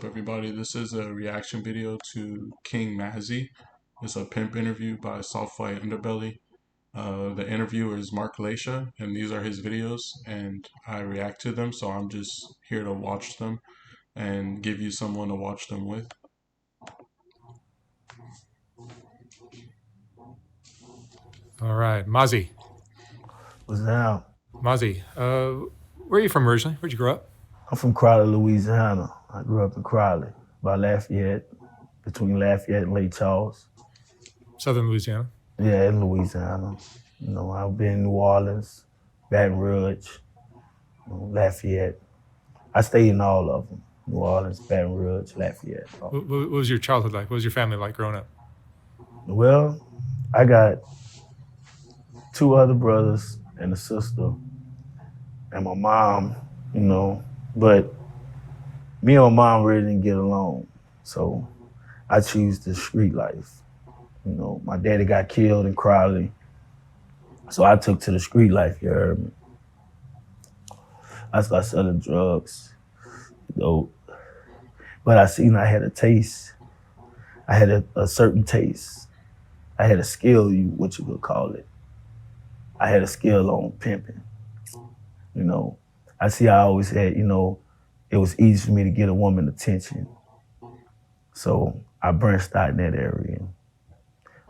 Everybody? This is a reaction video to King Mazi. It's a Pimp interview by Soft White Underbelly. The interviewer is Mark Laita, and these are his videos, and I react to them, so I'm just here to watch them and give you someone to watch them with. All right, Mazi. What's down? Mazi, where are you from originally? Where'd you grow up? I'm from Crowley, Louisiana. I grew up in Crowley, by Lafayette, between Lafayette and Lake Charles. Southern Louisiana. Yeah, in Louisiana. I've been in New Orleans, Baton Rouge, Lafayette. I stayed in all of them. New Orleans, Baton Rouge, Lafayette. What was your childhood like? What was your family like growing up? Well, I got two other brothers and a sister and my mom, but me and my mom really didn't get along. So I choose the street life. My daddy got killed in Crowley. So I took to the street life, you heard me. I started selling drugs, But I seen I had a taste. I had a certain taste. I had a skill, what you could call it. I had a skill on pimping. I see I always had, it was easy for me to get a woman attention. So I branched out in that area.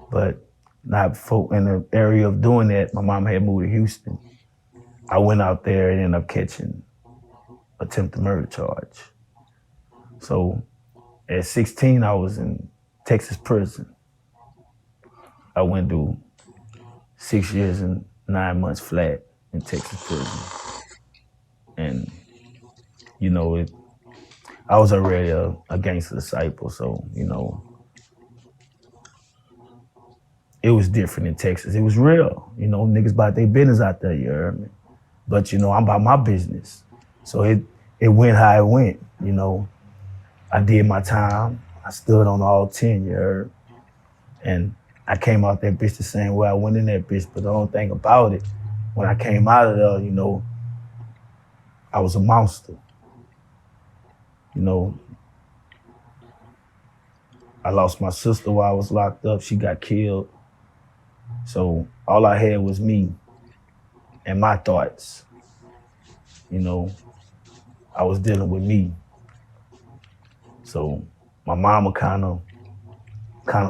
But not in the area of doing that, my mom had moved to Houston. I went out there and ended up catching attempted murder charge. So at 16, I was in Texas prison. I went through 6 years and 9 months flat in Texas prison. And, I was already a gangster disciple, so, it was different in Texas. It was real. Niggas about their business out there, you heard me? But, I'm about my business. So it went how it went, I did my time. I stood on all 10, you heard? And I came out that bitch the same way I went in that bitch, but the only thing about it, when I came out of there, I was a monster. I lost my sister while I was locked up. She got killed. So all I had was me and my thoughts. I was dealing with me. So my mama kind of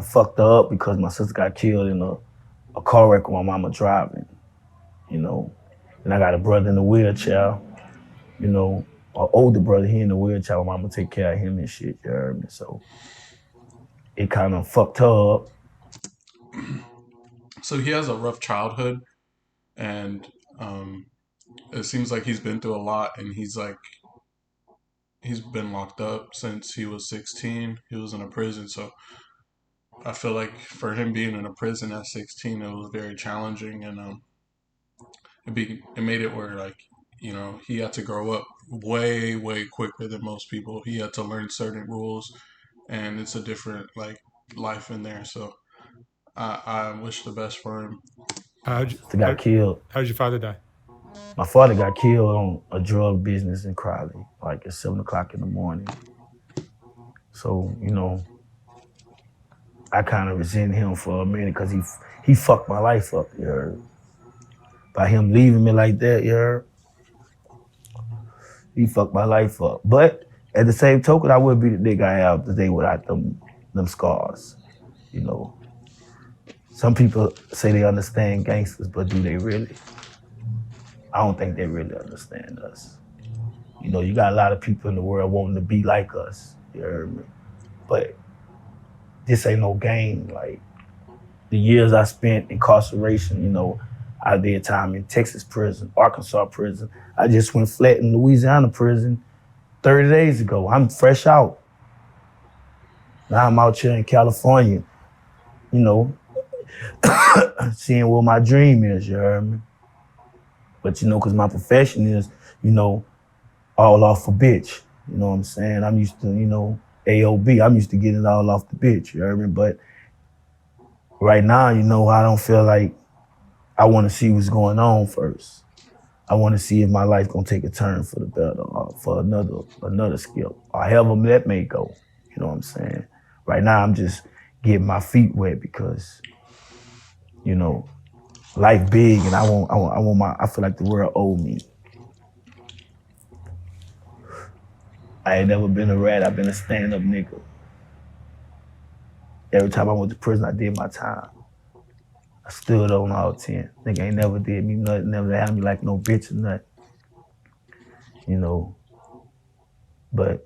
fucked her up because my sister got killed in a car wreck with my mama driving, And I got a brother in a wheelchair, an older brother, he in the wheelchair, my mama take care of him and shit, you heard me? So it kind of fucked her up. So he has a rough childhood, and it seems like he's been through a lot, and he's been locked up since he was 16. He was in a prison, so I feel like for him being in a prison at 16, it was very challenging, and it made it where he had to grow up way quicker than most people. He had to learn certain rules, and it's a different life in there. So I wish the best for him. He got killed. How did your father die? My father got killed on a drug business in Crowley, at 7 o'clock in the morning. So, I kind of resent him for a minute because he fucked my life up, you heard? By him leaving me like that, you heard? He fucked my life up. But at the same token, I would be the nigga I am today without them scars, Some people say they understand gangsters, but do they really? I don't think they really understand us. You got a lot of people in the world wanting to be like us, you heard me? But this ain't no game. Like, the years I spent incarceration, I did time in Texas prison, Arkansas prison. I just went flat in Louisiana prison 30 days ago. I'm fresh out. Now I'm out here in California, seeing what my dream is, you heard me? But, because my profession is, all off a bitch. You know what I'm saying? I'm used to, AOB. I'm used to getting it all off the bitch, you heard me? But right now, I don't feel like I want to see what's going on first. I want to see if my life gonna take a turn for the better or for another skip or however that may go. You know what I'm saying? Right now, I'm just getting my feet wet because, you know, life big and I feel like the world owed me. I ain't never been a rat. I've been a stand-up nigga. Every time I went to prison, I did my time. I stood on all 10. Nigga ain't never did me nothing, never had me like no bitch or nothing. You know, but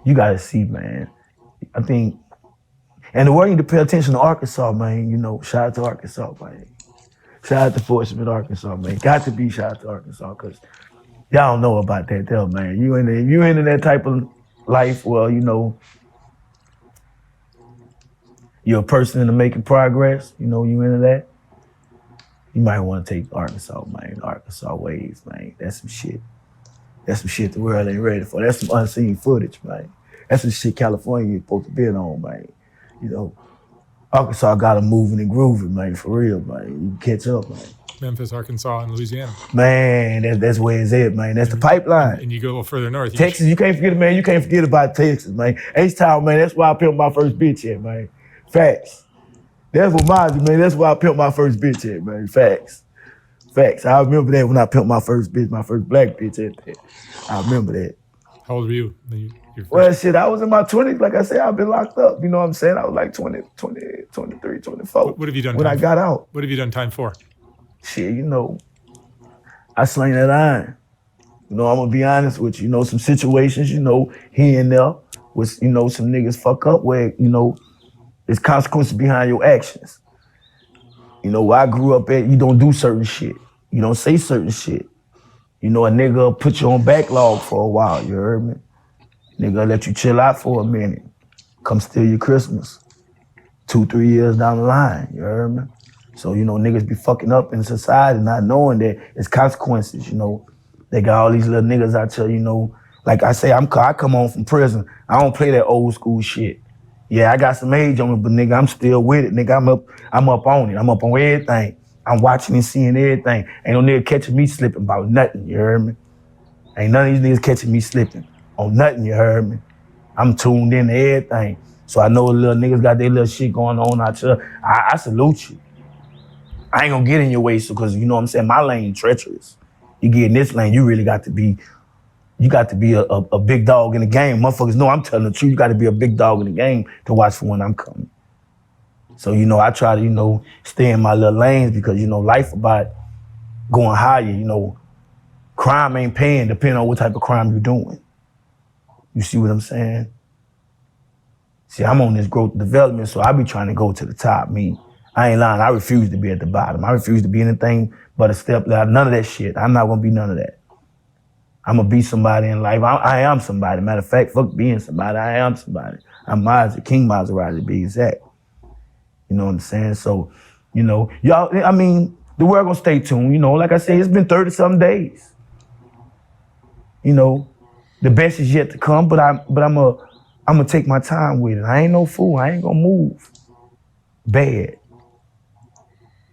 you gotta see, man. I think, and the world need to pay attention to Arkansas, man. You know, shout out to Arkansas, man. Shout out to Fort Smith, Arkansas, man. Got to be shout out to Arkansas, because y'all don't know about that, though, man. If you into that type of life, well, you know, you're a person into making progress, you know, you into that, you might want to take Arkansas, man. Arkansas ways, man. That's some shit. That's some shit the world ain't ready for. That's some unseen footage, man. That's some shit California ain't supposed to be on, man. You know, Arkansas got them moving and grooving, man, for real, man. You can catch up, man. Memphis, Arkansas, and Louisiana. Man, that's where it's at, man. That's the pipeline. And you go a little further north. Texas, you can't forget it, man. You can't forget about Texas, man. H-Town, man, that's where I pimped my first bitch at, man. Facts. That's what Mazi, man. That's where I pimped my first bitch at, man. Facts. Facts. I remember that when I pimped my first bitch, my first black bitch at that. I remember that. How old were you? Well, shit, I was in my 20s. Like I said, I've been locked up. You know what I'm saying? I was like 23, 24. What have you done when I got out? What have you done time for? Shit, you know, I slang that iron. You know, I'm gonna be honest with you. You know, some situations, you know, here and there, with, you know, some niggas fuck up where, you know, there's consequences behind your actions. You know, where I grew up at, you don't do certain shit. You don't say certain shit. You know, a nigga put you on backlog for a while, you heard me? Nigga let you chill out for a minute. Come steal your Christmas. 2-3 years down the line, you heard me? So, you know, niggas be fucking up in society not knowing that it's consequences, you know. They got all these little niggas out there, you know. Like I say, I come home from prison. I don't play that old school shit. Yeah, I got some age on me, but nigga, I'm still with it. Nigga, I'm up on it. I'm up on everything. I'm watching and seeing everything. Ain't no nigga catching me slipping about nothing, you heard me? Ain't none of these niggas catching me slipping on nothing, you heard me? I'm tuned in to everything. So I know the little niggas got their little shit going on out there. I salute you. I ain't gonna get in your way, so, cause you know what I'm saying, my lane treacherous. You get in this lane, you really got to be, a big dog in the game. Motherfuckers know I'm telling the truth. You got to be a big dog in the game to watch for when I'm coming. So, you know, I try to, you know, stay in my little lanes because, you know, life about going higher, you know, crime ain't paying depending on what type of crime you're doing. You see what I'm saying? See, I'm on this growth and development, so I be trying to go to the top. Me, I ain't lying. I refuse to be at the bottom. I refuse to be anything but a step ladder. None of that shit. I'm not gonna be none of that. I'm gonna be somebody in life. I am somebody. Matter of fact, fuck being somebody. I am somebody. I'm Mazi, King Mazi, to be exact. You know what I'm saying? So, you know, y'all, I mean, the world gonna stay tuned. You know, like I say, it's been 30-something days. You know, the best is yet to come, but I'm gonna take my time with it. I ain't no fool. I ain't gonna move bad.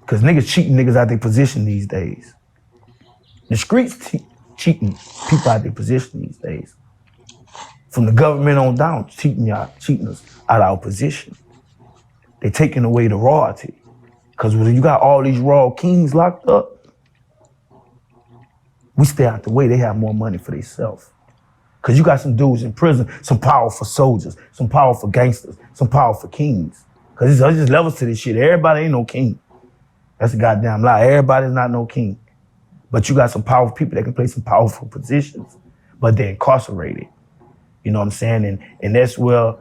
Cause niggas cheating niggas out their position these days. The streets cheating people out their position these days. From the government on down, cheating us out our position. They taking away the royalty. Cause when you got all these royal kings locked up, we stay out the way. They have more money for themselves. Cause you got some dudes in prison, some powerful soldiers, some powerful gangsters, some powerful kings. Cause there's just levels to this shit. Everybody ain't no king. That's a goddamn lie. Everybody's not no king. But you got some powerful people that can play some powerful positions, but they're incarcerated. You know what I'm saying? And that's where...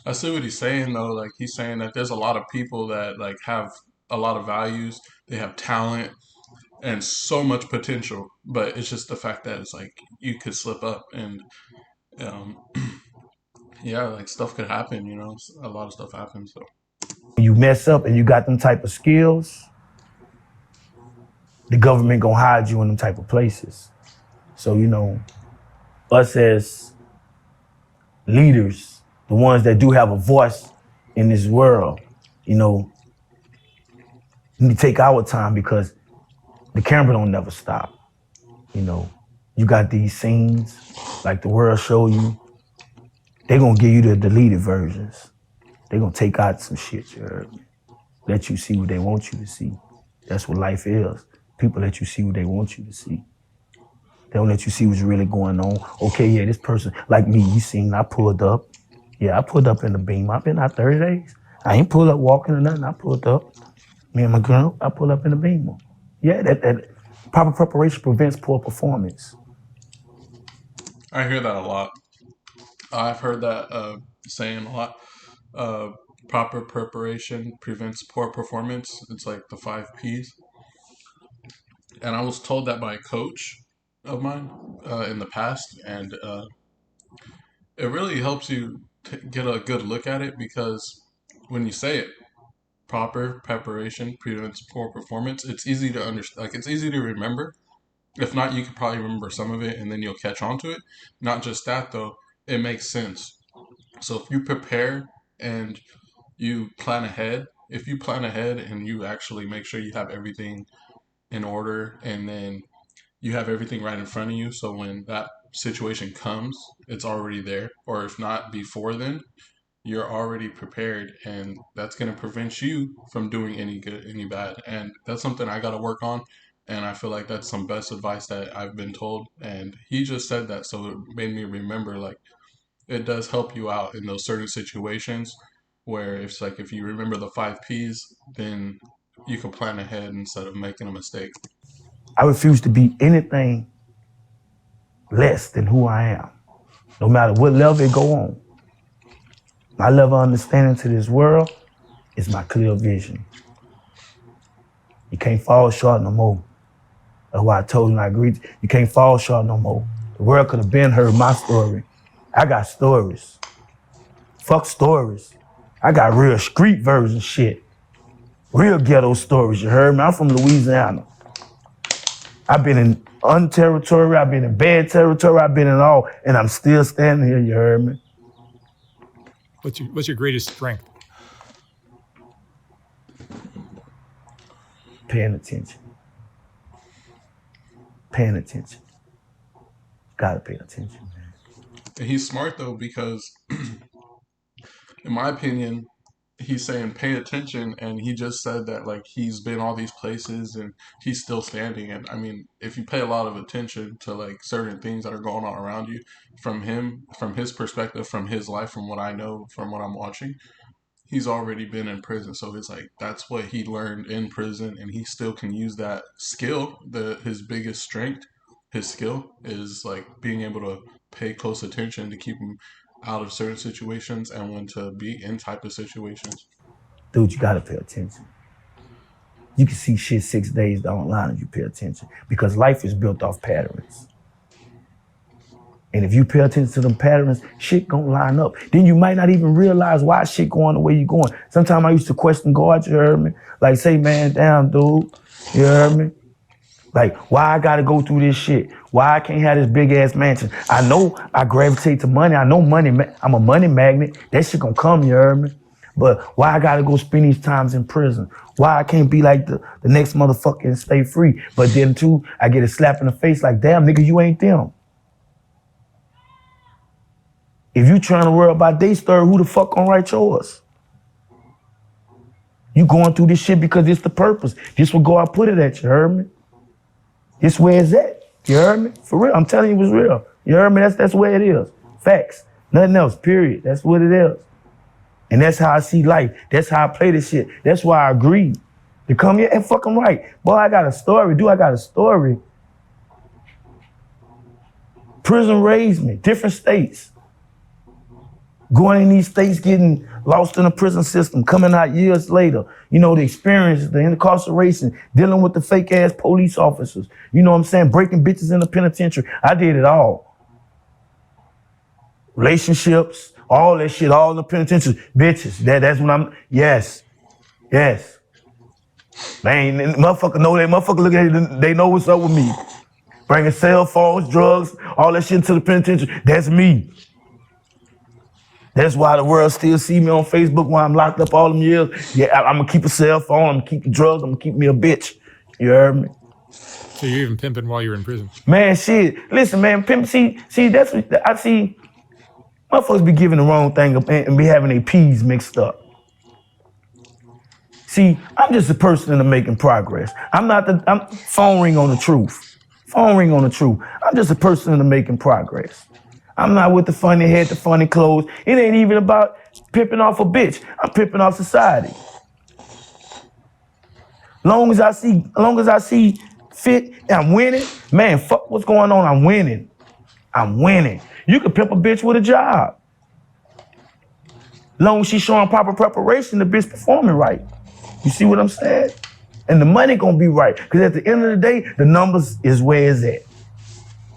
I see what he's saying though. Like he's saying that there's a lot of people that like have a lot of values. They have talent and so much potential, but it's just the fact that it's like you could slip up and um, yeah, like stuff could happen. You know, a lot of stuff happens. So when you mess up and you got them type of skills, the government gonna hide you in them type of places. So, you know, us as leaders, the ones that do have a voice in this world, you know, we need to take our time because The camera don't never stop. You know, you got these scenes like the world show you. They're gonna give you the deleted versions. They're gonna take out some shit, you heard me? Let you see what they want you to see. That's what life is. People let you see what they want you to see. They don't let you see what's really going on. Okay, yeah, this person, like me, you seen, I pulled up. Yeah, I pulled up in the beam. I've been out 30 days. I ain't pulled up walking or nothing. I pulled up. Me and my girl, I pulled up in the beam. Yeah, that proper preparation prevents poor performance. I hear that a lot. I've heard that saying a lot. Uh, Proper preparation prevents poor performance. It's like the 5 P's. And I was told that by a coach of mine in the past, and it really helps you get a good look at it because when you say it, proper preparation prevents poor performance. It's easy to understand. Like it's easy to remember. If not, you could probably remember some of it, and then you'll catch on to it. Not just that though, it makes sense. So if you prepare and you plan ahead, if you plan ahead and you actually make sure you have everything in order, and then you have everything right in front of you, so when that situation comes, it's already there. Or if not before then, you're already prepared, and that's going to prevent you from doing any good, any bad. And that's something I got to work on. And I feel like that's some best advice that I've been told. And he just said that, so it made me remember like it does help you out in those certain situations where it's like if you remember the 5 P's, then you can plan ahead instead of making a mistake. I refuse to be anything less than who I am, no matter what level it go on. My level of understanding to this world is my clear vision. You can't fall short no more. That's why I told you and I agreed. You can't fall short no more. The world could have been heard my story. I got stories. Fuck stories. I got real street version shit. Real ghetto stories, you heard me? I'm from Louisiana. I've been in unterritory, I've been in bad territory, I've been in all, and I'm still standing here, you heard me? What's your greatest strength? Paying attention. Paying attention. Gotta pay attention, man. And he's smart though because, in my opinion, he's saying pay attention, and he just said that like he's been all these places and he's still standing. And I mean, if you pay a lot of attention to like certain things that are going on around you, from his perspective, from his life, from what I know, from what I'm watching, he's already been in prison. So it's like that's what he learned in prison, and he still can use that skill. His biggest strength, his skill is like being able to pay close attention to keep him out of certain situations and when to be in type of situations. Dude, you gotta pay attention. You can see shit 6 days down the line if you pay attention, because life is built off patterns. And if you pay attention to them patterns, shit gonna line up. Then you might not even realize why shit going the way you going. Sometimes I used to question God, you heard me? Like, say, man, damn, dude, you heard me? Like, why I gotta go through this shit? Why I can't have this big ass mansion? I know I gravitate to money. I know money, I'm a money magnet. That shit gonna come, you heard me? But why I gotta go spend these times in prison? Why I can't be like the next motherfucker and stay free? But then too, I get a slap in the face like, damn, nigga, you ain't them. If you trying to worry about their story, who the fuck gonna write yours? You going through this shit because it's the purpose. This will God put it at, you heard me? This where it's at, you heard me? For real, I'm telling you it was real. You heard me? That's where it is. Facts, nothing else, period. That's what it is. And that's how I see life. That's how I play this shit. That's why I agreed to come here and fucking right. Boy, I got a story, dude, I got a story. Prison raised me, different states. Going in these states, getting lost in the prison system, coming out years later, you know, the experience, the incarceration, dealing with the fake ass police officers, you know what I'm saying, breaking bitches in the penitentiary. I did it all. Relationships, all that shit, all in the penitentiary. Bitches, that's when I'm, yes. Man, motherfucker know that, motherfucker look at it, they know what's up with me. Bringing cell phones, drugs, all that shit into the penitentiary, that's me. That's why the world still see me on Facebook while I'm locked up all them years. Yeah, I'm gonna keep a cell phone, I'm gonna keep the drugs, I'm gonna keep me a bitch. You heard me? So you're even pimping while you're in prison. Man, shit. Listen, man, pimp. See, that's what I see. Motherfuckers be giving the wrong thing up and be having their P's mixed up. See, I'm just a person in making progress. I'm phone ring on the truth. Phone ring on the truth. I'm just a person in the making progress. I'm not with the funny head, the funny clothes. It ain't even about pimping off a bitch. I'm pimping off society. Long as I see fit and I'm winning, man, fuck what's going on. I'm winning. I'm winning. You can pimp a bitch with a job. Long as she's showing proper preparation, the bitch performing right. You see what I'm saying? And the money gonna be right. Because at the end of the day, the numbers is where it's at.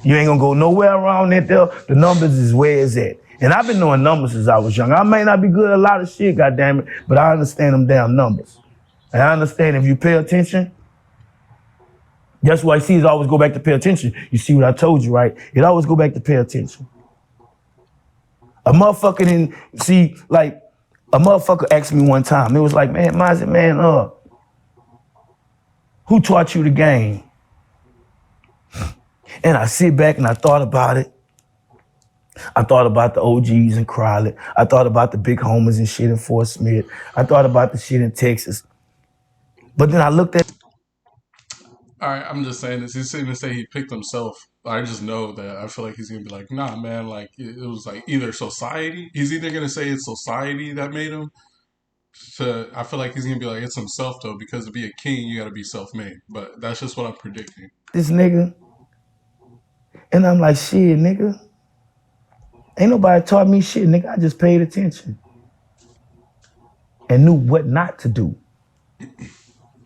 You ain't gonna go nowhere around that there. The numbers is where it's at. And I've been knowing numbers since I was young. I may not be good at a lot of shit, goddammit, but I understand them damn numbers. And I understand if you pay attention, that's why I see is always go back to pay attention. You see what I told you, right? It always go back to pay attention. A motherfucker a motherfucker asked me one time, it was like, man, Mazi, man, who taught you the game? And I sit back and I thought about it. I thought about the OGs in Crowley. I thought about the big homers and shit in Fort Smith. I thought about the shit in Texas. But then I looked at. All right, I'm just saying this. He's saying to say he picked himself. I just know that I feel like he's gonna be like, nah, man. Like it was like either society. He's either gonna say it's society that made him. I feel like he's gonna be like it's himself though, because to be a king, you gotta be self-made. But that's just what I'm predicting. This nigga. And I'm like, shit, nigga. Ain't nobody taught me shit, nigga. I just paid attention. And knew what not to do.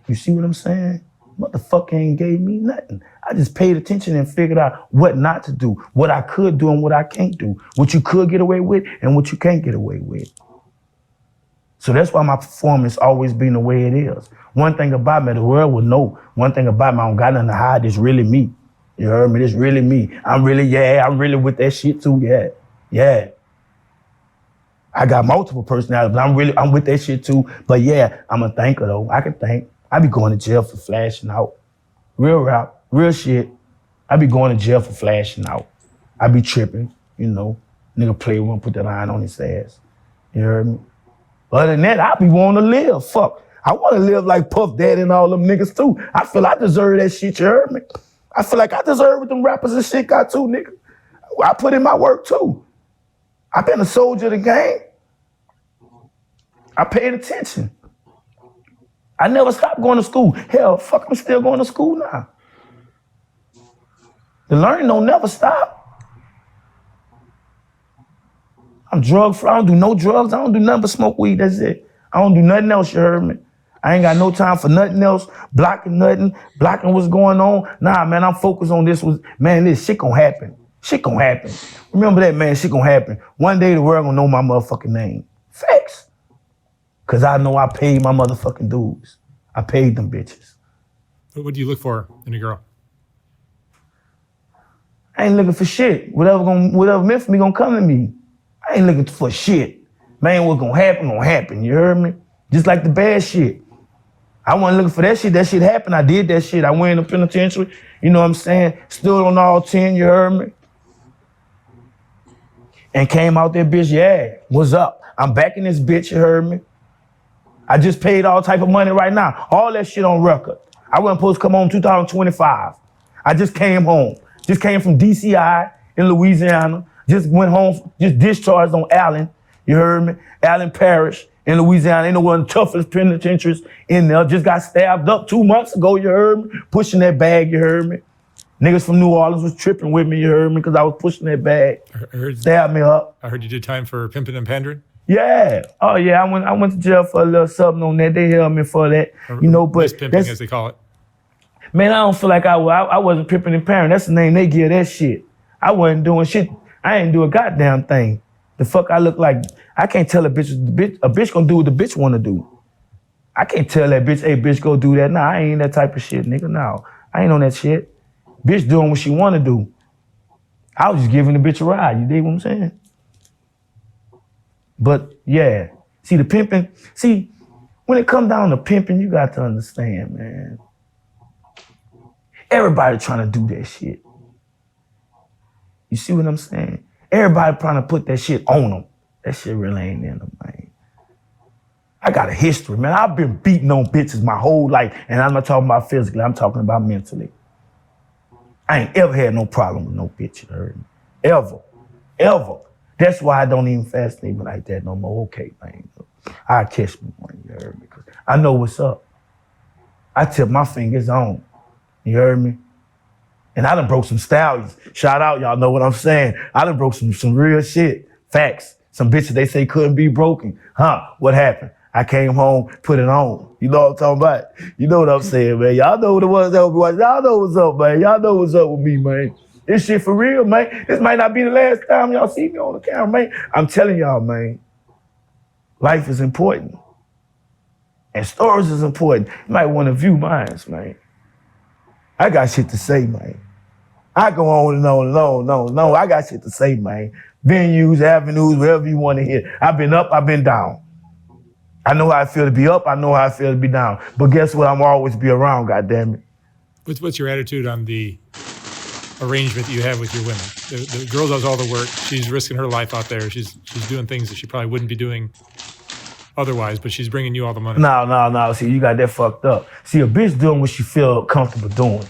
You see what I'm saying? Motherfucker ain't gave me nothing. I just paid attention and figured out what not to do, what I could do and what I can't do, what you could get away with and what you can't get away with. So that's why my performance always been the way it is. One thing about me, the world will know. One thing about me, I don't got nothing to hide. It's really me. You heard me? It's really me. I'm really with that shit too. Yeah. I got multiple personalities, but I'm with that shit too. But yeah, I'm a thinker though. I can think. I be going to jail for flashing out. Real rap, real shit. I be going to jail for flashing out. I be tripping, you know. Nigga play one, put that iron on his ass. You heard me? Other than that, I be wanting to live. Fuck. I want to live like Puff Daddy and all them niggas too. I feel I deserve that shit, you heard me? I feel like I deserve what them rappers and shit got too, nigga. I put in my work too. I been a soldier of the game. I paid attention. I never stopped going to school. Hell, fuck, I'm still going to school now. The learning don't never stop. I'm drug-free. I don't do no drugs. I don't do nothing but smoke weed. That's it. I don't do nothing else, you heard me? I ain't got no time for nothing else, blocking nothing, blocking what's going on. Nah, man, I'm focused on this. Man, this shit gonna happen. Shit gonna happen. Remember that, man, shit gonna happen. One day the world gonna know my motherfucking name. Facts. Cause I know I paid my motherfucking dues. I paid them bitches. What do you look for in a girl? I ain't looking for shit. Whatever meant for me gonna come to me. I ain't looking for shit. Man, what's gonna happen, you heard me? Just like the bad shit. I wasn't looking for that shit happened, I did that shit. I went in the penitentiary, you know what I'm saying? Stood on all 10, you heard me? And came out there, bitch, yeah, what's up? I'm back in this bitch, you heard me? I just paid all type of money right now. All that shit on record. I wasn't supposed to come home 2025. I just came home. Just came from DCI in Louisiana. Just went home, just discharged on Allen. You heard me? Allen Parish in Louisiana. Ain't no one of the toughest penitentiaries in there. Just got stabbed up 2 months ago, you heard me? Pushing that bag, you heard me? Niggas from New Orleans was tripping with me, you heard me? Because I was pushing that bag. Stabbed me up. I heard you did time for pimping and pandering. Yeah. Oh yeah, I went to jail for a little something on that. They held me for that. You know, but pimping, as they call it. Man, I don't feel like I wasn't pimping and paring. That's the name they give that shit. I wasn't doing shit. I ain't do a goddamn thing. The fuck I look like. I can't tell a bitch gonna do what the bitch wanna do. I can't tell that bitch, hey bitch, go do that. Nah, I ain't that type of shit, nigga. No, I ain't on that shit. Bitch doing what she wanna do. I was just giving the bitch a ride. You dig what I'm saying? But yeah, see the pimping. See, when it comes down to pimping, you got to understand, man. Everybody trying to do that shit. You see what I'm saying? Everybody trying to put that shit on them. That shit really ain't in them, man. I got a history, man. I've been beating on bitches my whole life, and I'm not talking about physically, I'm talking about mentally. I ain't ever had no problem with no bitch, you heard me? Ever. That's why I don't even fascinate me like that no more. Okay, man. I catch me one, you heard me? I know what's up. I tip my fingers on, you heard me? And I done broke some stallions. Shout out, y'all know what I'm saying. I done broke some real shit. Facts. Some bitches they say couldn't be broken. What happened? I came home, put it on. You know what I'm talking about? You know what I'm saying, man. Y'all know what it was that was watching. Y'all know what's up, man. Y'all know what's up with me, man. This shit for real, man. This might not be the last time y'all see me on the camera, man. I'm telling y'all, man. Life is important. And stories is important. You might want to view mine, man. I got shit to say, man. I go on and on and on and on and on. I got shit to say, man. Venues, avenues, wherever you want to hear. I've been up, I've been down. I know how I feel to be up, I know how I feel to be down. But guess what? I'm always be around, goddammit. What's your attitude on the arrangement that you have with your women? The girl does all the work. She's risking her life out there. She's doing things that she probably wouldn't be doing otherwise, but she's bringing you all the money. No. See, you got that fucked up. See, a bitch doing what she feel comfortable doing.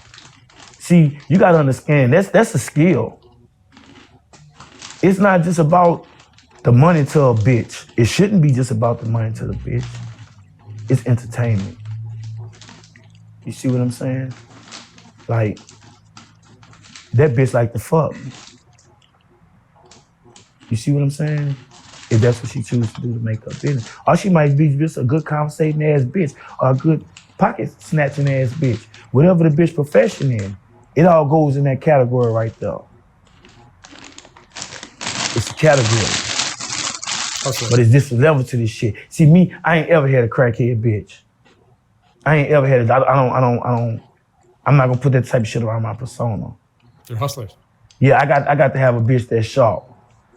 See, you gotta understand, that's a skill. It's not just about the money to a bitch. It shouldn't be just about the money to the bitch. It's entertainment. You see what I'm saying? Like, that bitch like to fuck. You see what I'm saying? If that's what she chooses to do to make her business. Or she might be just a good conversating ass bitch or a good pocket snatching ass bitch. Whatever the bitch profession is, it all goes in that category right there. It's a category. Okay. But it's different level to this shit. See me, I ain't ever had a crackhead bitch. I ain't ever had it. I'm not gonna put that type of shit around my persona. They're hustlers. Yeah, I got to have a bitch that's sharp.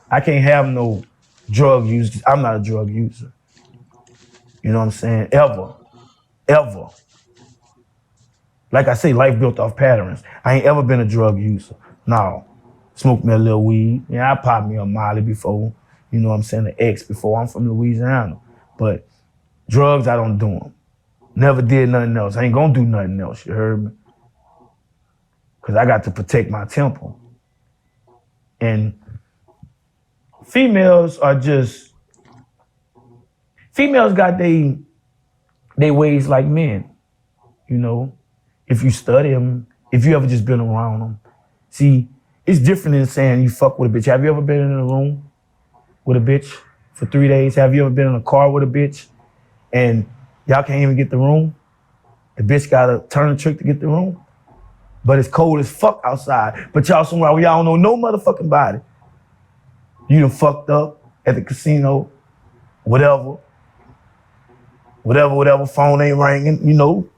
I can't have no drug use. I'm not a drug user. You know what I'm saying? Ever. Like I say, life built off patterns. I ain't ever been a drug user. No. Smoked me a little weed. Yeah, I popped me a Molly before. You know what I'm saying? An X before. I'm from Louisiana. But drugs, I don't do them. Never did nothing else. I ain't gonna do nothing else, you heard me? Because I got to protect my temple. And females got they ways like men, you know? If you study them, if you ever just been around them. See, it's different than saying you fuck with a bitch. Have you ever been in a room with a bitch for 3 days? Have you ever been in a car with a bitch and y'all can't even get the room? The bitch gotta turn a trick to get the room? But it's cold as fuck outside. But y'all somewhere where y'all don't know no motherfucking body. You done fucked up at the casino, whatever, phone ain't ringing, you know.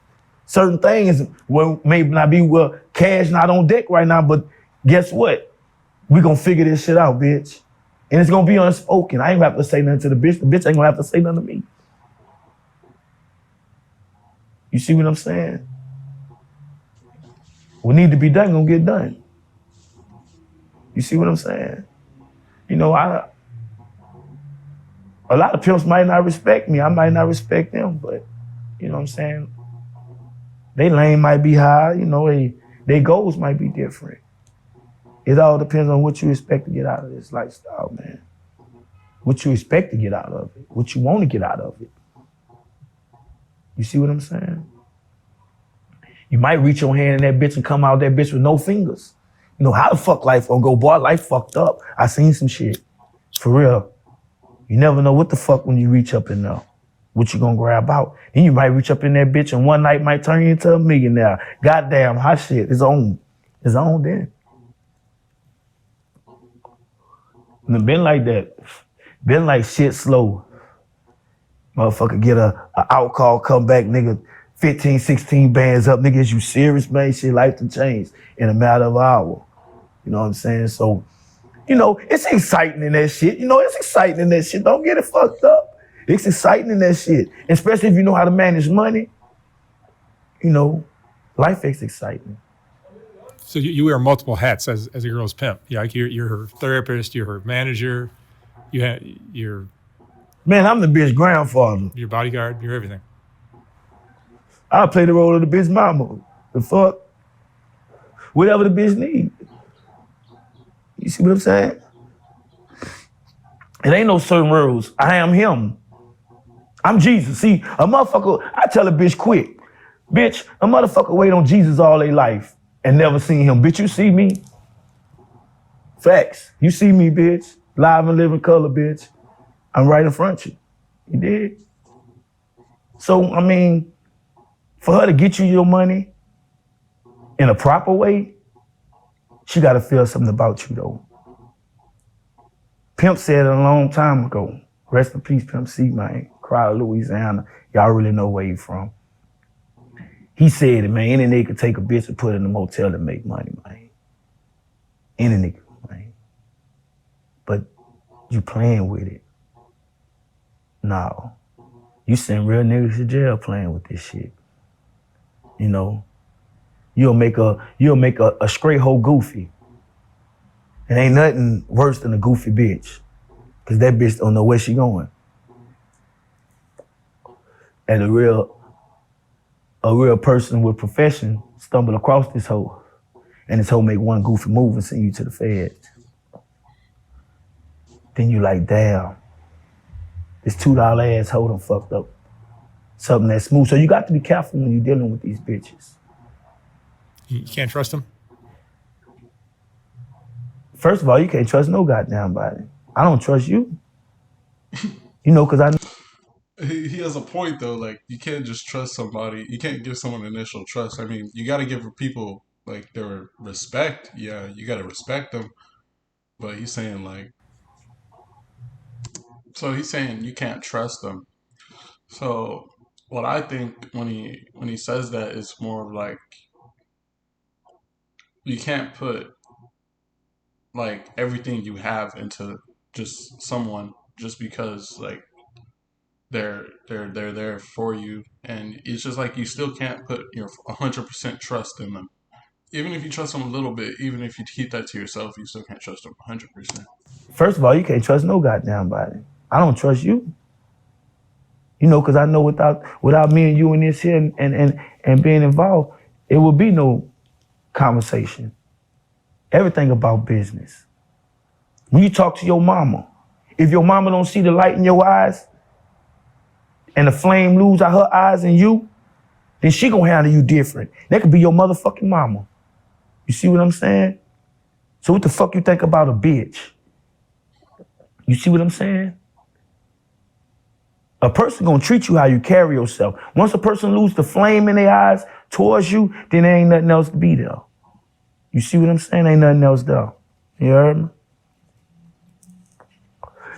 Certain things may not be cash not on deck right now, but guess what? We gonna figure this shit out, bitch. And it's gonna be unspoken. I ain't gonna have to say nothing to the bitch ain't gonna have to say nothing to me. You see what I'm saying? What need to be done gonna get done. You see what I'm saying? You know, a lot of pimps might not respect me. I might not respect them, but you know what I'm saying? They lane might be high, you know, they goals might be different. It all depends on what you expect to get out of this lifestyle, man. What you expect to get out of it, what you want to get out of it. You see what I'm saying? You might reach your hand in that bitch and come out that bitch with no fingers. You know, how the fuck life gonna go? Boy, life fucked up. I seen some shit. For real. You never know what the fuck when you reach up in there. What you gonna grab out. Then you might reach up in that bitch and one night might turn you into a millionaire. Goddamn, hot shit. It's on. It's on then. And it been like that. Been like shit slow. Motherfucker get a out call, come back, nigga, 15, 16 bands up. Nigga, is you serious, man? Shit, life to change in a matter of an hour. You know what I'm saying? So, you know, it's exciting in that shit. You know, it's exciting in that shit. Don't get it fucked up. It's exciting in that shit. Especially if you know how to manage money. You know, life is exciting. So you wear multiple hats as a girl's pimp. Yeah, like you're her therapist, you're her manager, you're Man, I'm the bitch grandfather. your bodyguard, you're everything. I play the role of the bitch mama. The fuck? Whatever the bitch need. You see what I'm saying? It ain't no certain rules. I am him. I'm Jesus. See, a motherfucker, I tell a bitch quick. Bitch, a motherfucker wait on Jesus all their life and never seen him. Bitch, you see me? Facts. You see me, bitch. Live and living color, bitch. I'm right in front of you. You did? So, I mean, for her to get you your money in a proper way, she gotta feel something about you, though. Pimp said it a long time ago. Rest in peace, Pimp C, man. Crowd, Louisiana. Y'all really know where he from. He said it, man. Any nigga could take a bitch and put her in a motel and make money, man. Any nigga, man. But you playing with it. No. You send real niggas to jail playing with this shit. You know? You'll make a straight hoe goofy. It ain't nothing worse than a goofy bitch. Cause that bitch don't know where she going. And a real person with profession stumble across this hoe. And this hoe make one goofy move and send you to the feds. Then you like, damn, this $2 ass hoe done fucked up something that's smooth. So you got to be careful when you're dealing with these bitches. You can't trust them? First of all, you can't trust no goddamn body. I don't trust you. You know, cause I know. He has a point though. Like you can't just trust somebody. You can't give someone initial trust. I mean, you got to give people like their respect. Yeah, you got to respect them. But he's saying like, so he's saying you can't trust them. So what I think when he says that is more of like you can't put like everything you have into just someone just because like they're there for you, and it's just like you still can't put your 100% trust in them. Even if you trust them a little bit, even if you keep that to yourself, you still can't trust them 100%. First of all, you can't trust no goddamn body. I don't trust you. You know, cause I know without me and you in this here and being involved, it would be no conversation. Everything about business. When you talk to your mama, if your mama don't see the light in your eyes and the flame lose out her eyes in you, then she gonna handle you different. That could be your motherfucking mama. You see what I'm saying? So what the fuck you think about a bitch? You see what I'm saying? A person gonna treat you how you carry yourself. Once a person lose the flame in their eyes towards you, then there ain't nothing else to be there. You see what I'm saying? Ain't nothing else there. You heard me?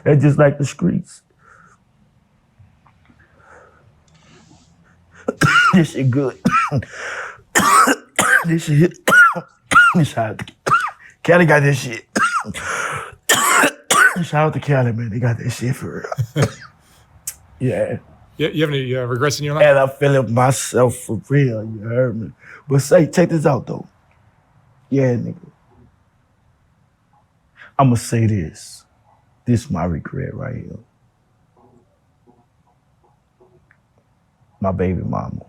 That's just like the streets. This shit good. This shit. Shout out to Cali got this shit. Shout out to Cali, man. They got that shit for real. Yeah. You have any regrets in your life? And I feel it myself for real. You heard me? But say, check this out though. Yeah, nigga. I'ma say this. This is my regret right here. My baby mama.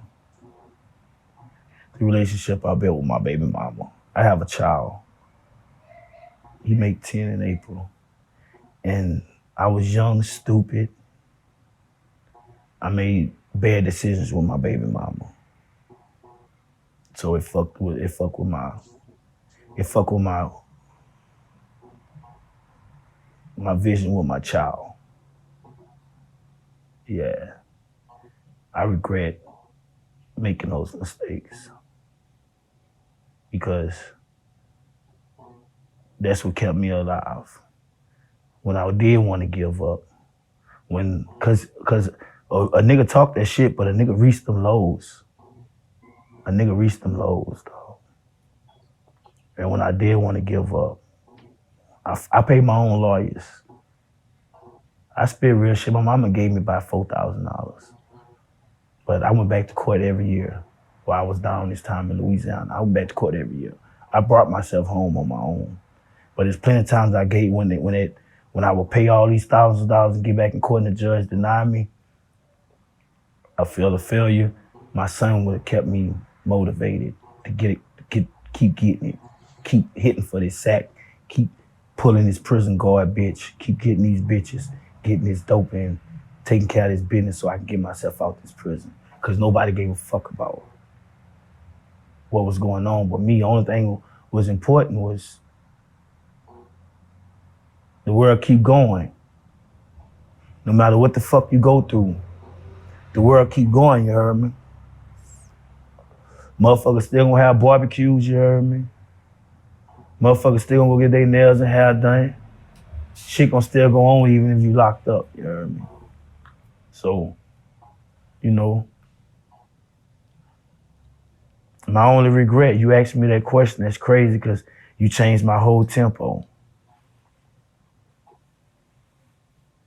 The relationship I built with my baby mama. I have a child. He make 10 in April. And I was young, stupid. I made bad decisions with my baby mama. So it fucked with my vision with my child. Yeah. I regret making those mistakes because that's what kept me alive. When I did want to give up, cause a nigga talk that shit, but a nigga reached them lows. A nigga reached them lows, dog. And when I did want to give up, I paid my own lawyers. I spit real shit. My mama gave me about $4,000. But I went back to court every year while I was down this time in Louisiana. I went back to court every year. I brought myself home on my own. But there's plenty of times I gave when I would pay all these thousands of dollars and get back in court and the judge denied me, I feel a failure. My son would have kept me motivated to keep getting it, keep hitting for this sack, keep pulling this prison guard bitch, keep getting these bitches, getting this dope in, taking care of this business so I can get myself out this prison. Because nobody gave a fuck about what was going on but me. The only thing was important was the world keep going. No matter what the fuck you go through, the world keep going, you heard me? Motherfuckers still gonna have barbecues, you heard me? Motherfuckers still gonna go get their nails and hair done. Shit gonna still go on even if you locked up, you heard me? So, you know, my only regret, you asked me that question, that's crazy because you changed my whole tempo.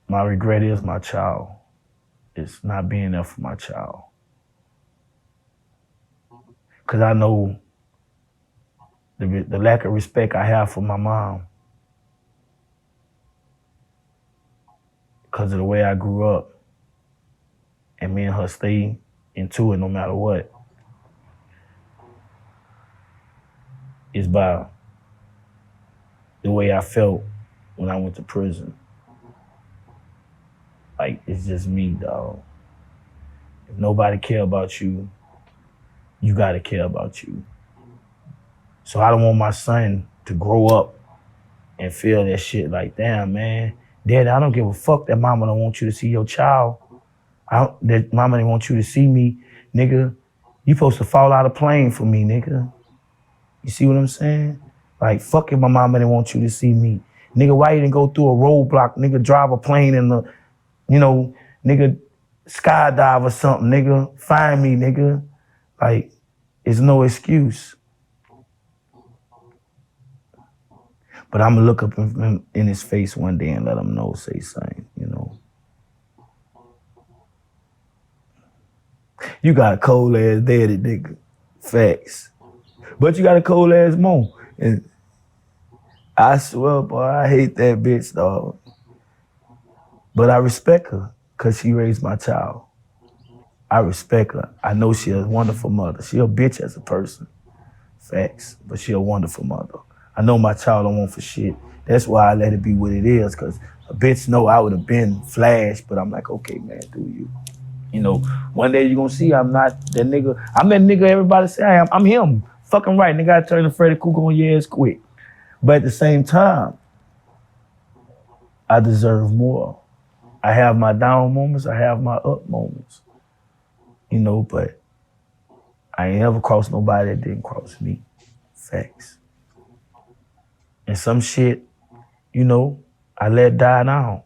My regret is my child. It's not being there for my child. Because I know the lack of respect I have for my mom because of the way I grew up and me and her stay into it no matter what. Is by the way I felt when I went to prison. Like, it's just me, dog. If nobody care about you, you gotta care about you. So I don't want my son to grow up and feel that shit like, damn, man, Dad, I don't give a fuck that mama don't want you to see your child. That mama didn't want you to see me, nigga. You supposed to fall out of plane for me, nigga. You see what I'm saying? Like, fuck if my mama didn't want you to see me. Nigga, why you didn't go through a roadblock, nigga, drive a plane in the, you know, nigga, skydive or something, nigga. Find me, nigga. Like, it's no excuse. But I'm gonna look up in his face one day and let him know, say something, you know. You got a cold ass daddy, nigga. Facts. But you got a cold ass mom. And I swear, boy, I hate that bitch, dog. But I respect her because she raised my child. I respect her. I know she a wonderful mother. She a bitch as a person. Facts. But she a wonderful mother. I know my child don't want for shit. That's why I let it be what it is, because a bitch know I would have been flashed, but I'm like, okay, man, do you? You know, one day you're gonna see I'm not that nigga. I'm that nigga everybody say I am. I'm him. Fucking right. Nigga, I turn the Freddy Krueger on your ass quick. But at the same time, I deserve more. I have my down moments, I have my up moments. You know, but I ain't ever crossed nobody that didn't cross me. Facts. And some shit, you know, I let die down.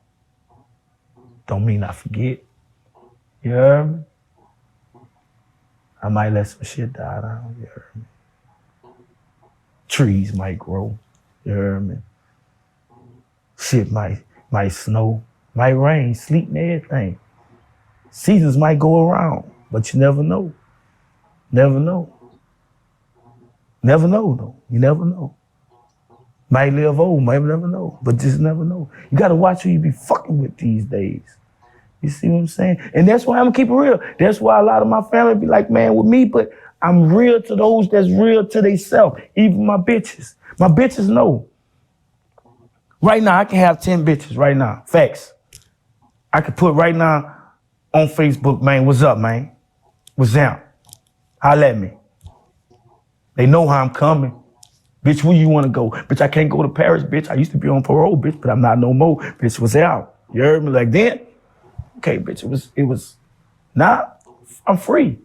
Don't mean I forget. You heard me? I might let some shit die down, you heard me? Trees might grow, you heard me? Shit might snow, might rain, sleet and everything. Seasons might go around, but you never know. Never know. Never know, though. You never know. Might live old, might never know, but just never know. You gotta watch who you be fucking with these days. You see what I'm saying? And that's why I'm gonna keep it real. That's why a lot of my family be like, man, with me, but I'm real to those that's real to themselves, even my bitches. My bitches know. Right now, I can have 10 bitches right now. Facts. I could put right now on Facebook, man, what's up, man? What's up? Holla at me. They know how I'm coming. Bitch, where you wanna go? Bitch, I can't go to Paris, bitch. I used to be on parole, bitch, but I'm not no more. Bitch, what's out? You heard me? Like then? Okay, bitch, it was, nah, I'm free.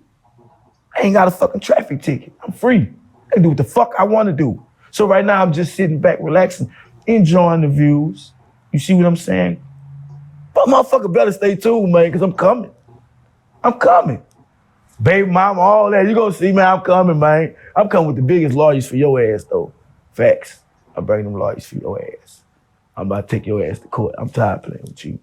I ain't got a fucking traffic ticket. I'm free. I can do what the fuck I wanna do. So right now I'm just sitting back, relaxing, enjoying the views. You see what I'm saying? But motherfucker better stay tuned, man, because I'm coming. I'm coming. Baby mama, all that. You gonna see, man, I'm coming, man. I'm coming with the biggest lawyers for your ass, though. Facts. I bring them lawyers for your ass. I'm about to take your ass to court. I'm tired of playing with you.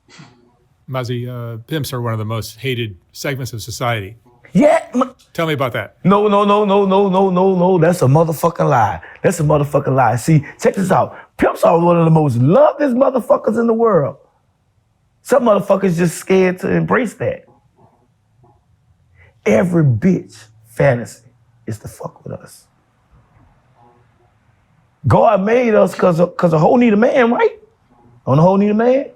Mazi, pimps are one of the most hated segments of society. Yeah. Tell me about that. No. That's a motherfucking lie. That's a motherfucking lie. See, check this out. Pimps are one of the most loved motherfuckers in the world. Some motherfuckers just scared to embrace that. Every bitch fantasy is to fuck with us. God made us because a hoe need a man, right? Don't a hoe need a man?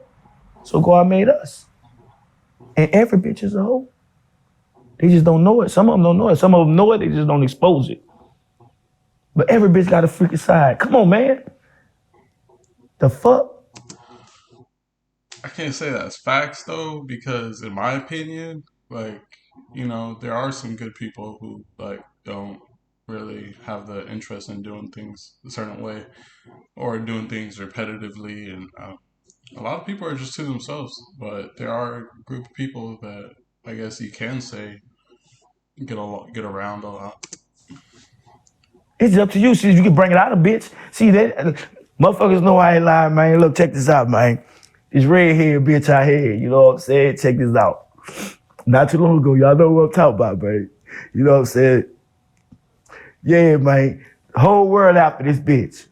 So God made us. And every bitch is a hoe. They just don't know it. Some of them don't know it. Some of them know it, they just don't expose it. But every bitch got a freaky side. Come on, man. The fuck? I can't say that's facts though, because in my opinion, like, there are some good people who like don't really have the interest in doing things a certain way or doing things repetitively, and a lot of people are just to themselves. But there are a group of people that I guess you can say get around a lot. It's up to you. See, you can bring it out a bitch. See that motherfuckers know I ain't lying, man. Look, check this out, man. This red hair bitch out here, you know what I'm saying? Check this out. Not too long ago, y'all know what I'm talking about, man. You know what I'm saying? Yeah, man. The whole world after this bitch.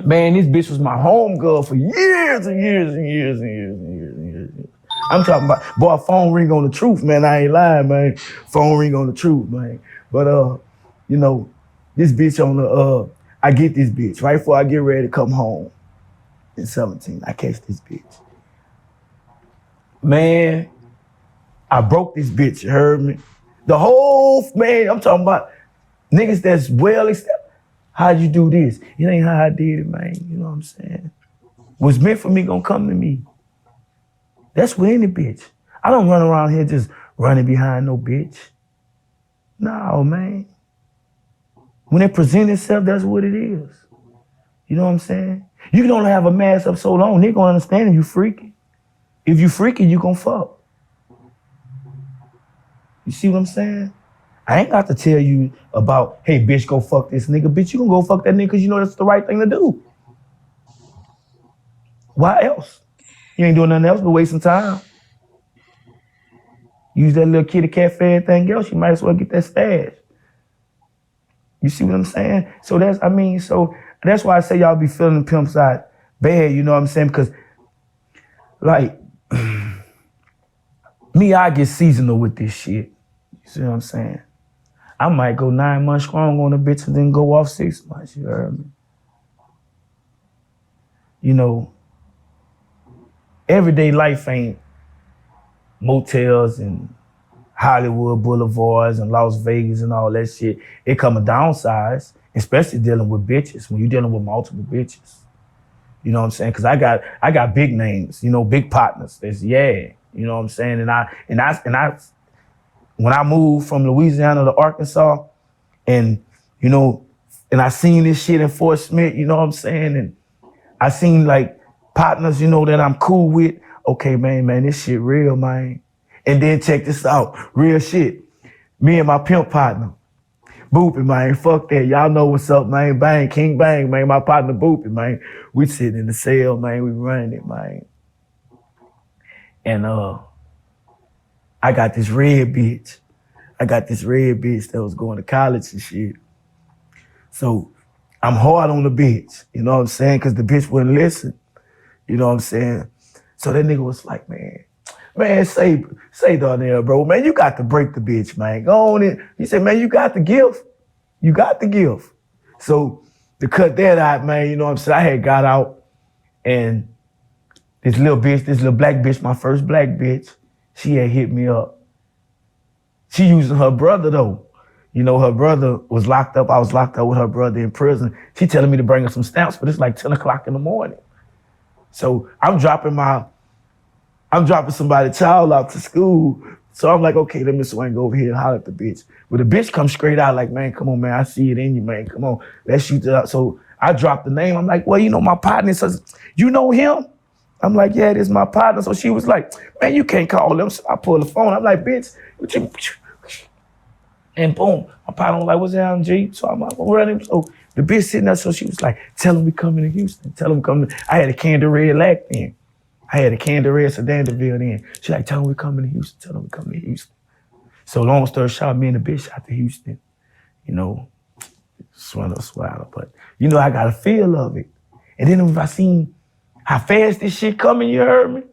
Man, this bitch was my home girl for years and years and years and years and years and years. I'm talking about, boy, phone ring on the truth, man. I ain't lying, man. Phone ring on the truth, man. But, this bitch on I get this bitch right before I get ready to come home in 17. I catch this bitch. Man, I broke this bitch, you heard me? The whole, man, I'm talking about niggas that's well accepted. How'd you do this? It ain't how I did it, man. You know what I'm saying? What's meant for me gonna come to me. That's with any bitch. I don't run around here just running behind no bitch. No, man. When it presents itself, that's what it is. You know what I'm saying? You can only have a mask up so long, they gonna understand if you freaky. If you freaky, you gonna fuck. You see what I'm saying? I ain't got to tell you about, hey, bitch, go fuck this nigga. Bitch, you gonna go fuck that nigga because you know that's the right thing to do. Why else? You ain't doing nothing else but wasting time. Use that little kitty cat for everything else, you might as well get that stash. You see what I'm saying? So that's why I say y'all be feeling the pimp side bad, you know what I'm saying? Because, like, me, I get seasonal with this shit. You see what I'm saying? I might go 9 months strong on a bitch and then go off 6 months, you heard me? You know, everyday life ain't motels and Hollywood boulevards and Las Vegas and all that shit. It come a downsize, especially dealing with bitches, when you're dealing with multiple bitches. You know what I'm saying? Because I got big names, big partners. You know what I'm saying? And I when I moved from Louisiana to Arkansas, and I seen this shit in Fort Smith, you know what I'm saying? And I seen like partners, that I'm cool with. Okay, man, this shit real, man. And then check this out, real shit. Me and my pimp partner, Boopy, man, fuck that. Y'all know what's up, man. Bang, King Bang, man. My partner Boopy, man. We sitting in the cell, man. We running it, man. And I got this red bitch. That was going to college and shit. So I'm hard on the bitch, you know what I'm saying? Because the bitch wouldn't listen, you know what I'm saying? So that nigga was like, man, say Darnell, bro, man, you got to break the bitch, man. Go on in. He said, man, you got the gift. You got the gift. So to cut that out, man, you know what I'm saying? I had got out, and this little black bitch, my first black bitch, she had hit me up. She using her brother though. Her brother was locked up. I was locked up with her brother in prison. She telling me to bring her some stamps, but it's like 10 o'clock in the morning. So I'm dropping somebody's child out to school. So I'm like, okay, let me swing over here and holler at the bitch. But the bitch comes straight out like, man, come on, man, I see it in you, man. Come on, let's shoot it out. So I dropped the name. I'm like, well, my partner says, you know him? I'm like, yeah, this is my partner. So she was like, man, you can't call him. So I pull the phone. I'm like, bitch, what you... And boom, my partner was like, what's down, G? So I'm like, running. So the bitch sitting there, so she was like, tell him we coming to Houston. Tell him coming. I had a Candy Red Lac then. I had a Candy Red Sedan DeVille then. She like, tell him we coming to Houston. Tell him we coming to Houston. So long story short, me and the bitch out to Houston, you know, swallow. But you know, I got a feel of it. And then if I seen how fast this shit coming, you heard me?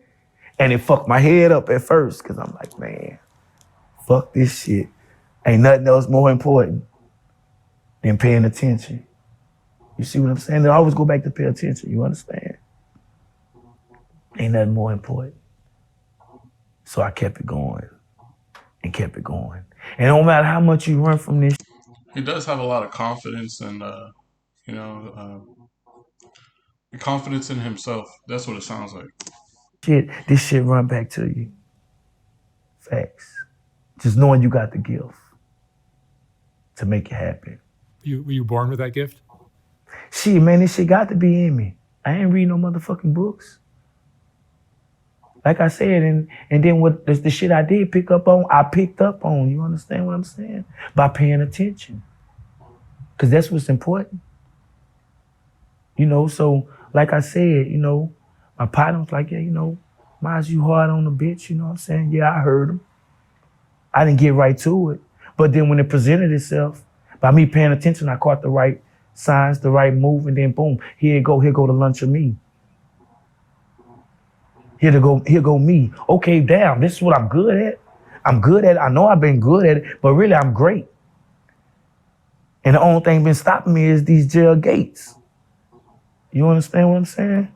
And it fucked my head up at first, cause I'm like, man, fuck this shit. Ain't nothing else more important than paying attention. You see what I'm saying? I always go back to pay attention, you understand? Ain't nothing more important. So I kept it going and kept it going. And no matter how much you run from this He does have a lot of confidence and you know, confidence in himself. That's what it sounds like. shit, this shit run back to you. Facts. Just knowing you got the gift to make it happen. Were you born with that gift? Shit, man, this shit got to be in me. I ain't read no motherfucking books. Like I said, and then what the shit I did pick up on, I picked up on. You understand what I'm saying? By paying attention. Cause that's what's important. You know, so like I said, you know, my partner was like, yeah, you know, Mazi, you hard on the bitch, you know what I'm saying? Yeah, I heard him. I didn't get right to it. But then when it presented itself, by me paying attention, I caught the right signs, the right move, and then boom, here go the lunch of me. Here go me. Okay, damn, this is what I'm good at. I'm good at it. I know I've been good at it, but really I'm great. And the only thing been stopping me is these jail gates. You understand what I'm saying?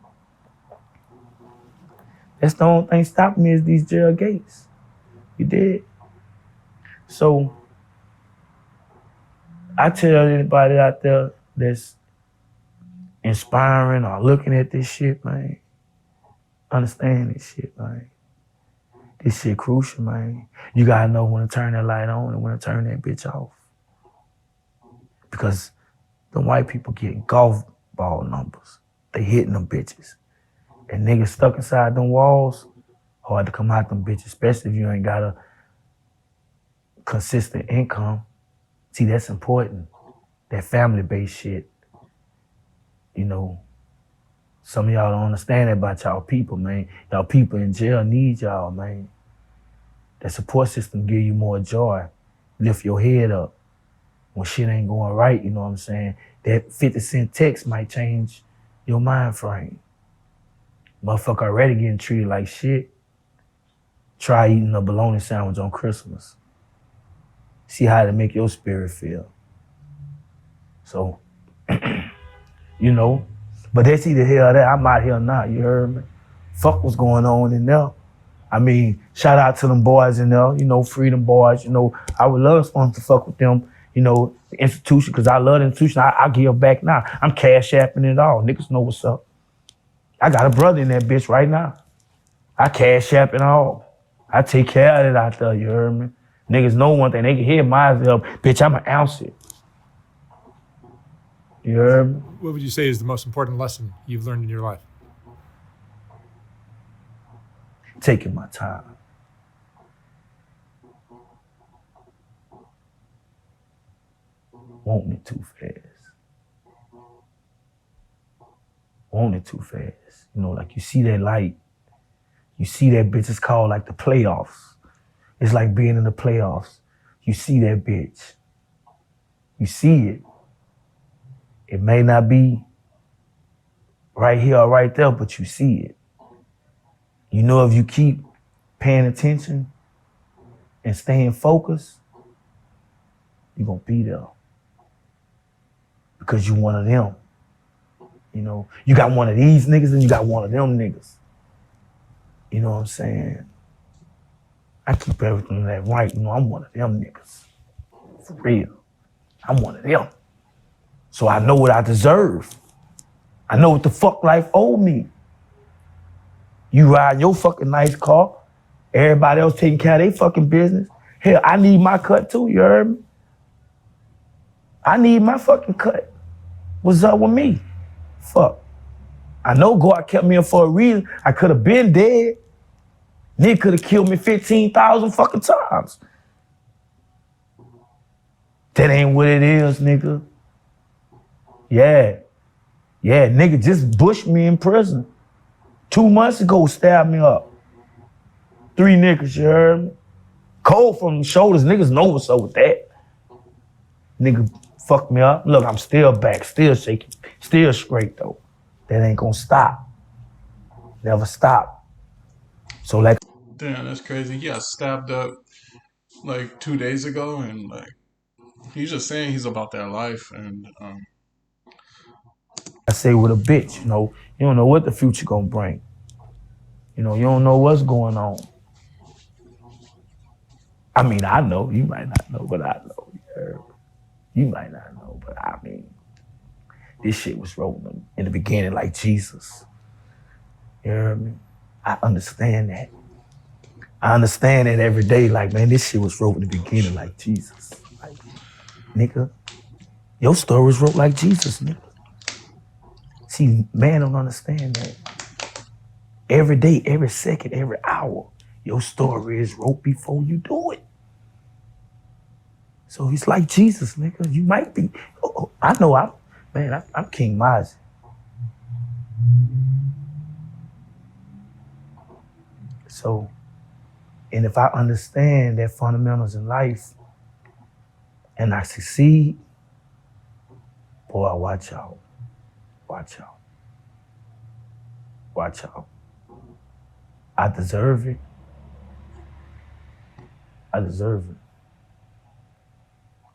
That's the only thing stopping me is these jail gates. You did. So I tell anybody out there that's inspiring or looking at this shit, man, understand this shit, man. This shit crucial, man. You gotta know when to turn that light on and when to turn that bitch off. Because the white people get golf ball numbers. They hitting them bitches. And niggas stuck inside them walls, hard to come out them bitches, especially if you ain't got a consistent income. See, that's important. That family-based shit. You know, some of y'all don't understand that about y'all people, man. Y'all people in jail need y'all, man. That support system give you more joy. Lift your head up. When shit ain't going right, you know what I'm saying? That 50-cent text might change your mind frame. Motherfucker already getting treated like shit. Try eating a bologna sandwich on Christmas. See how to make your spirit feel. So, you know, but that's either here or there. I'm out here now, you heard me? Fuck what's going on in there. I mean, shout out to them boys in there, you know, freedom boys, you know. I would love someone to fuck with them, you know, the institution, because I love the institution. I give back now. I'm cash apping it all. Niggas know what's up. I got a brother in that bitch right now. I cash app it all. I take care of it out there, you heard me? Niggas know one thing, they can hear Mazi up. Bitch, I'ma ounce it. You heard me? What would you say is the most important lesson you've learned in your life? Taking my time. Wanting it too fast. Wanting it too fast. You know, like you see that light. You see that bitch, it's called like the playoffs. It's like being in the playoffs. You see that bitch. You see it. It may not be right here or right there, but you see it. You know, if you keep paying attention and staying focused, you're gonna be there. Because you one of them. You know, you got one of these niggas and you got one of them niggas. You know what I'm saying? I keep everything that right. You know, I'm one of them niggas. For real. I'm one of them. So I know what I deserve. I know what the fuck life owed me. You ride your fucking nice car. Everybody else taking care of their fucking business. Hell, I need my cut too, you heard me? I need my fucking cut. What's up with me? Fuck. I know God kept me in for a reason. I could have been dead. Nigga could have killed me 15,000 fucking times. That ain't what it is, nigga. Yeah, nigga just bushed me in prison. 2 months ago, stabbed me up. 3 niggas, you heard me? Cold from the shoulders. Niggas know what's up with that. Nigga fucked me up. Look, I'm still back, still shaking, still straight though. That ain't gonna stop. Never stop. So like Damn, that's crazy. He got stabbed up like 2 days ago, and like he's just saying he's about that life, and I say with a bitch, you don't know what the future gonna bring. You don't know what's going on. I mean, I know, you might not know, but I know. You might not know, but I mean, this shit was wrote in the beginning like Jesus. You hear me? I understand that. I understand that every day, like, man, this shit was wrote in the beginning like Jesus. Like, nigga, your story was wrote like Jesus, nigga. See, man don't understand that. Every day, every second, every hour, your story is wrote before you do it. So he's like Jesus, nigga. You might be. I know I'm King Mazi. So, and if I understand that fundamentals in life and I succeed, boy, watch out. Watch out. Watch out. I deserve it. I deserve it.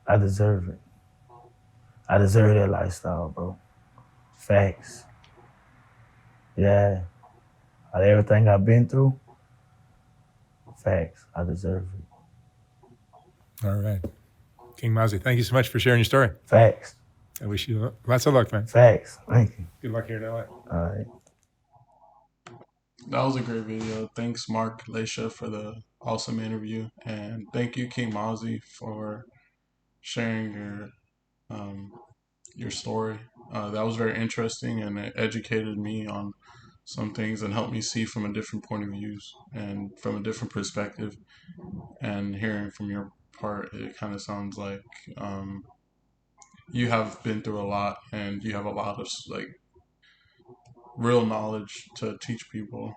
I deserve it. I deserve that lifestyle, bro. Facts. Yeah. Out of everything I've been through, facts. I deserve it. All right. King Mazi, thank you so much for sharing your story. Facts. I wish you lots of luck, man. Facts. Thank you. Good luck here in LA. All right. that was a great video. Thanks, Mark Laita, for the awesome interview, and thank you, King Mazi, for sharing um, your story. That was very interesting, and it educated me on some things and helped me see from a different point of views and from a different perspective. And hearing from your part, it kind of sounds like you have been through a lot, and you have a lot of like real knowledge to teach people.